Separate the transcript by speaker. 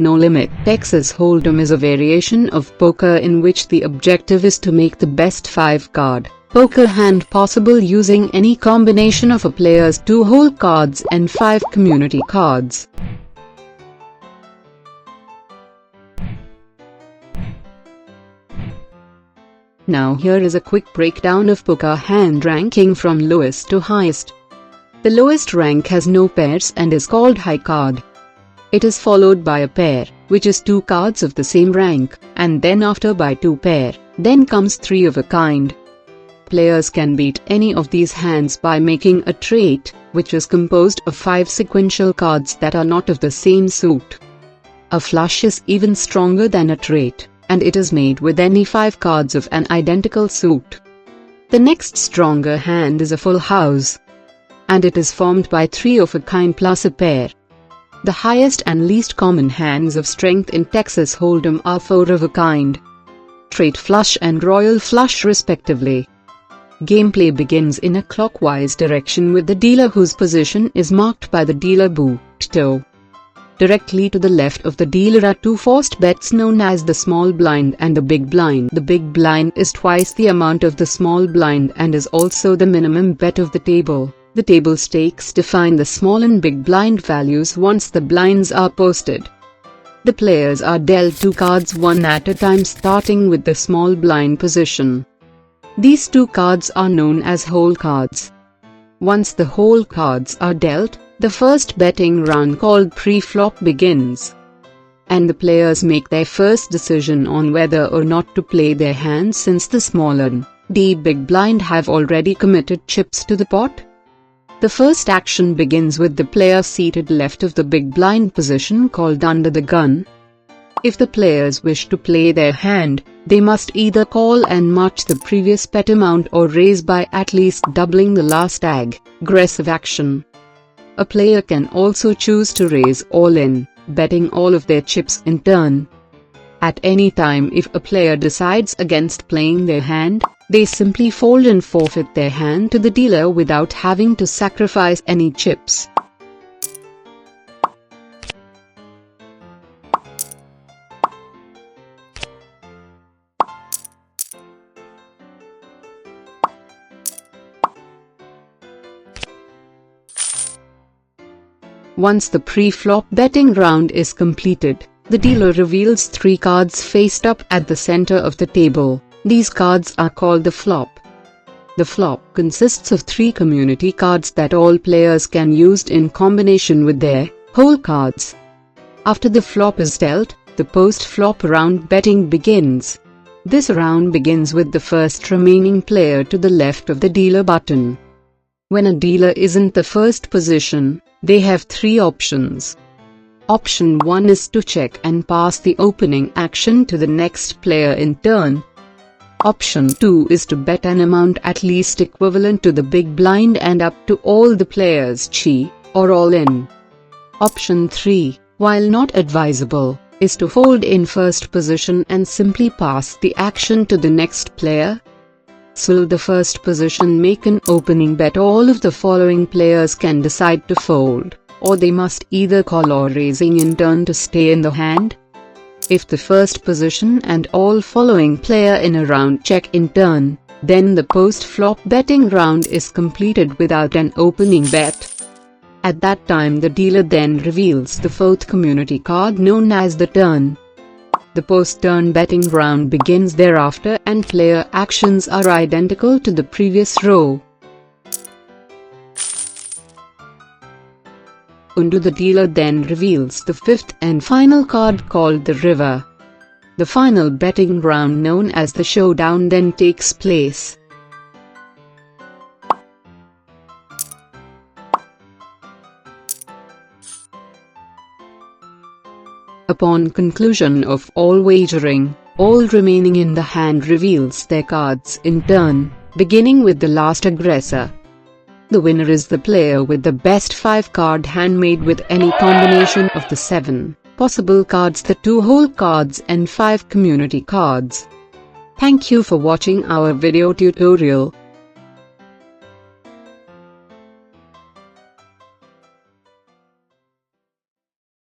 Speaker 1: no limit. Texas Hold'em is a variation of poker in which the objective is to make the best 5-card poker hand possible using any combination of a player's 2 whole cards and 5 community cards. Now here is a quick breakdown of poker hand ranking from lowest to highest. The lowest rank has no pairs and is called high card. It is followed by a pair, which is 2 cards of the same rank, and then after by 2 pair, then comes 3 of a kind. Players can beat any of these hands by making a trait, which is composed of 5 sequential cards that are not of the same suit. A flush is even stronger than a trait, and it is made with any 5 cards of an identical suit. The next stronger hand is a full house, and it is formed by 3 of a kind plus a pair. The highest and least common hands of strength in Texas Hold'em are 4 of a kind, trait flush and royal flush respectively. Gameplay begins in a clockwise direction with the dealer whose position is marked by the dealer boot toe. Directly to the left of the dealer are 2 forced bets known as the small blind and the big blind. The big blind is twice the amount of the small blind and is also the minimum bet of the table. The table stakes define the small and big blind values once the blinds are posted. The players are dealt 2 cards one at a time starting with the small blind position. These 2 cards are known as whole cards. Once the whole cards are dealt, the first betting round called pre-flop begins, and the players make their first decision on whether or not to play their hand since the small and the big blind have already committed chips to the pot. The first action begins with the player seated left of the big blind position called under the gun. If the players wish to play their hand, they must either call and match the previous bet amount or raise by at least doubling the last aggressive action. A player can also choose to raise all in, betting all of their chips in turn. At any time if a player decides against playing their hand, they simply fold and forfeit their hand to the dealer without having to sacrifice any chips. Once the pre-flop betting round is completed, the dealer reveals 3 cards faced up at the center of the table. These cards are called the flop. The flop consists of 3 community cards that all players can use in combination with their whole cards. After the flop is dealt, the post-flop round betting begins. This round begins with the first remaining player to the left of the dealer button. When a dealer is in the first position, they have 3 options. Option 1 is to check and pass the opening action to the next player in turn. Option 2 is to bet an amount at least equivalent to the big blind and up to all the players' chi, or all in. Option 3, while not advisable, is to fold in first position and simply pass the action to the next player. Will the first position make an opening bet? All of the following players can decide to fold, or they must either call or raising in turn to stay in the hand. If the first position and all following player in a round check in turn, then the post-flop betting round is completed without an opening bet. At that time the dealer then reveals the 4th community card known as the turn. The post-turn betting round begins thereafter and player actions are identical to the previous row. The dealer then reveals the 5th and final card called the river. The final betting round known as the showdown then takes place. Upon conclusion of all wagering, all remaining in the hand reveals their cards in turn, beginning with the last aggressor. The winner is the player with the best 5-card hand made with any combination of the 7 possible cards, the 2 whole cards and 5 community cards. Thank you for watching our video tutorial.